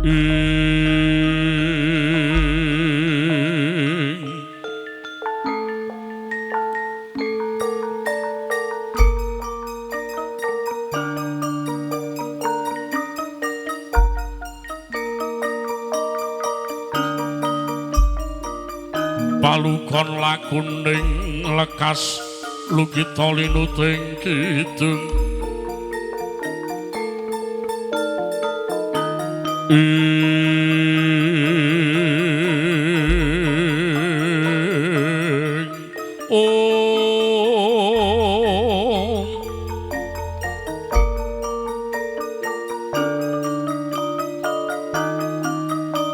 Palukon lakuning lekas lugita linuting kidung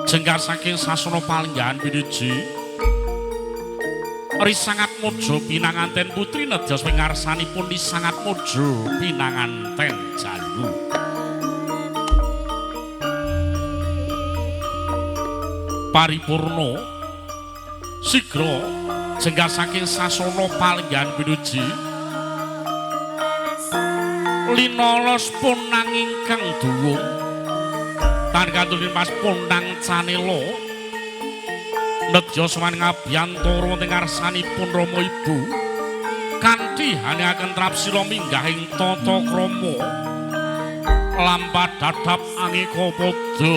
jengkar saking sasana palenggahan piniji ri sangat mojo pinanganten putri nedya ing ngarsanipun li sangat mojo pinanganten jalu paripurna sigra jengkar saking sasana palenggahan piniji linolos punang ingkang duwung tan kantun pas punang canela nedya sawan ngabiyantara ing ngarsanipun Rama Ibu kanthi haneaken trapsira minggahing tata krama lampah dadap angika padha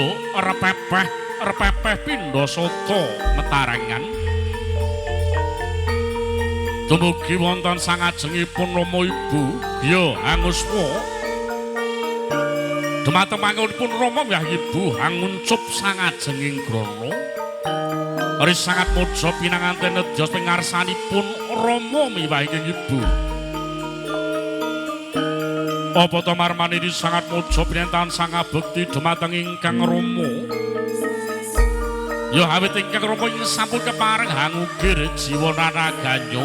repepeh pindha sata metarengan dumugi wonten sangajengipun Rama Ibu ya anguswa dumateng pangunipun Rama Mbah Ibu hanguncup sangajenging grana ri sangat mojo pinanganten nedya ing ngarsanipun Rama miwahing Ibu. Apa to marmanipun sangat mojo pinentan sangabekti dumateng ingkang Rama. Ya awit ingkang Rama ing sampun kepareng hangugir jiwa naraganya.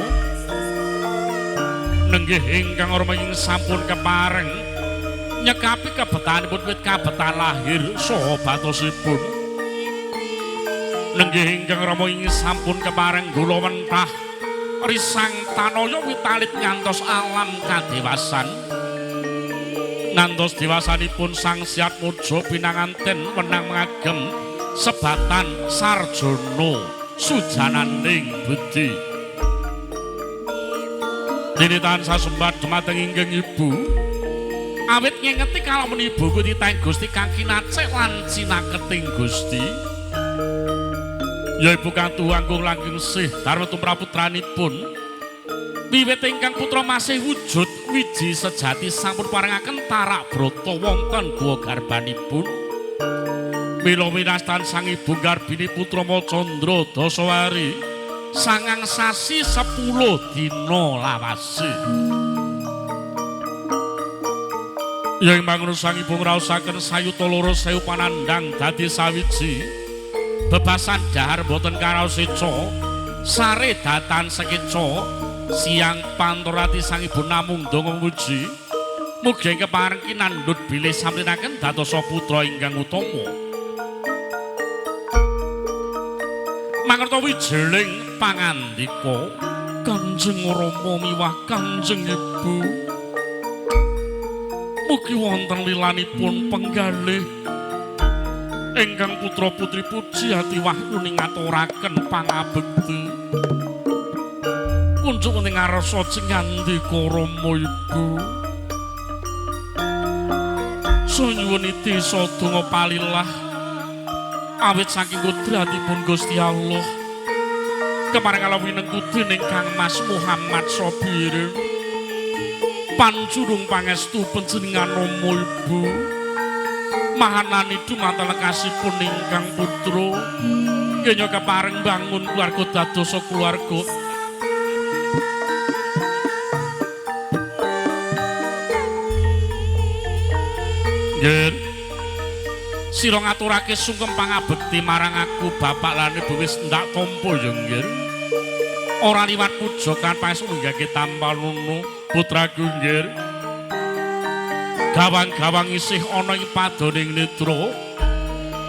Nenggih ingkang Rama ing sampun kepareng nyekapi kebetanipun wit kabetan lahir saha batosipun. Nenggih ingkang Rama ing sampun kepareng gula wentah risang tanaya witalit ngantos alam kadewasan ngantos dewasanipun sang siat mojo pinanganten wenang ngagem sebatan sarjana sujananing budi dinitan sasembat dumateng inggih Ibu awit ngengeti kalamun Ibu kutiteng Gusti kang kinacek lan cinaketing Gusti ya Ibu katuhu anggung langgeng sih darma tumraputranipun wiwit ingkang putra masih wujud wiji sejati sampun parengaken tarak brata wonten guwa garbanipun mila winastan sang Ibu garbini putra Macandra Dasawari sangang sasi 10 dina lawase ya ing mangun sang Ibu ngraosaken sayuta loro sewu panandang dadi sawiji bebasan dahar boten karaos seca sare datan sekeca siang pantorati sang Ibu namung ndonga muji mugi kepareng kinandhut bilih samrinaken dadosa putra ingkang utama mangerta wijeling pangandika Kanjeng Rama miwah Kanjeng Ibu mugi wonten lilanipun penggalih ingkang putra putri puji ati wahyu ning ngaturaken pangabekti kunjuk ning ngarsa cengandika Rama Ibu sunyuwun desa donga palilah awit saking kudratipun Gusti Allah kepareng kalawinengku dening Kang Mas Muhammad Sobir panjurung pangestu panjenengan Rama Ibu mahanani dumateng lekasipun ingkang putra kenya kepareng bangun keluarga dadosa keluarga nggih sira ngaturake sungkem pangabekti marang aku bapak lan ibu wis ndak tampa ya nggih ora liwat pujokan pangestu nggake tampanunu putraku nggih gawang-gawang isih ana ing padoning netra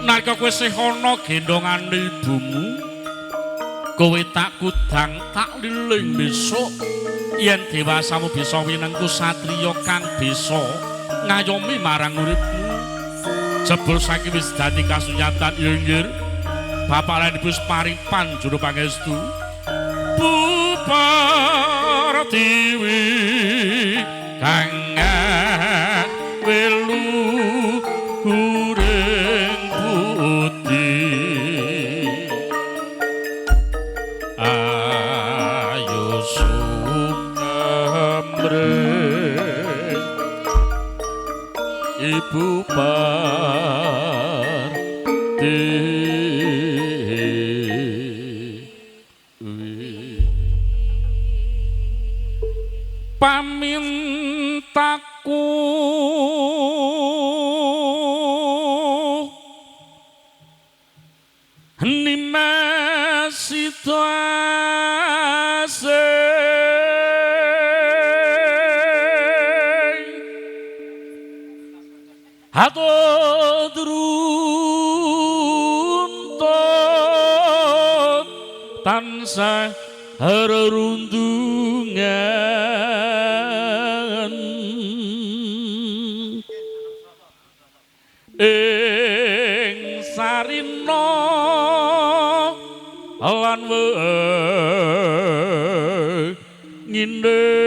nalika kowe isih ana gendhongane ibumu kowe tak kudang tak liling besok yen dewasamu bisa winengku satriya kang bisa ngayomi marang uripmu jebul saiki wis dadi kasunyatan ya nggih Bapak lan Ibu paring panjura pangestu Bupartiwi kang welu kuring putih ayo sumamrih Ibu pamintaku nimasitase hatodruntut tansah harurundungan ing sarina lan ngindeng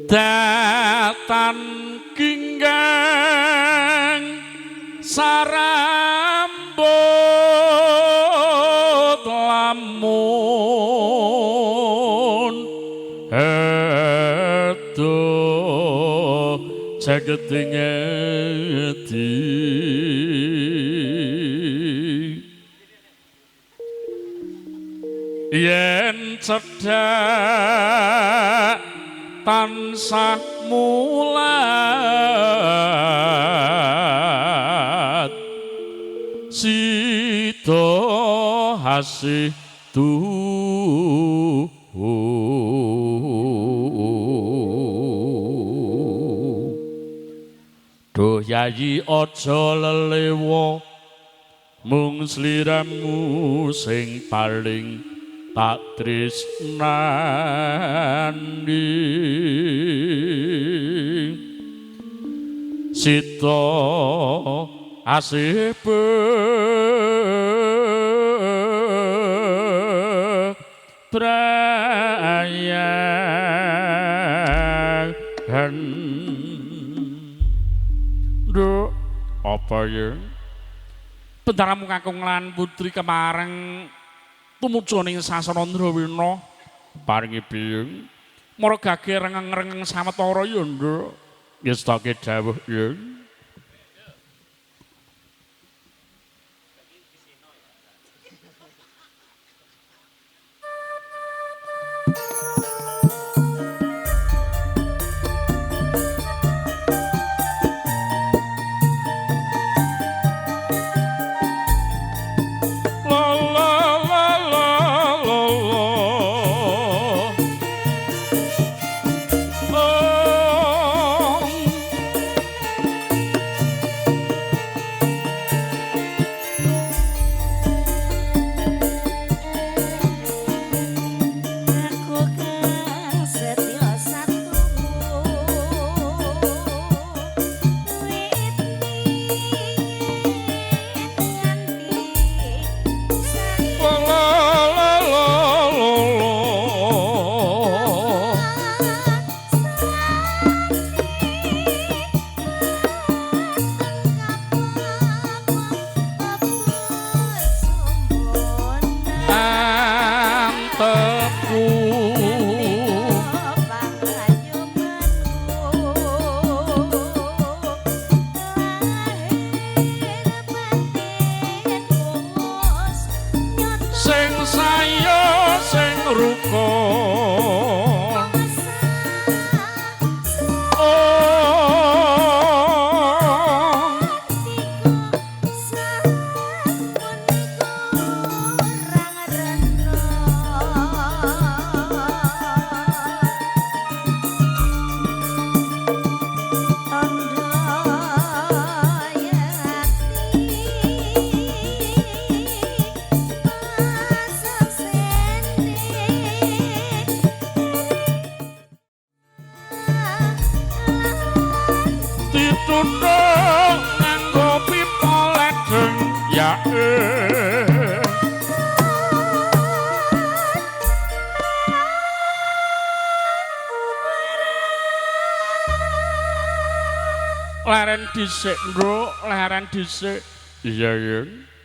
datan kinggang sarambut lamun edo jageting ati yen cedhak tansah mulat sida hasih Duh yayi aja lelewa mung sliramu sing paling tak tresnani sita asih bebrayan Duh apa ya Bendaramu kakung lan putri kemareng tumuju ning sasana Ndrawina paringi biyung mara gage rengeng-rengeng sawetara ya nduk ngestake dawuh ya Aku Nuthuk nganggo pipa ledeng ya leren dhisik, Nduk, leren dhisik. Iya, Yung.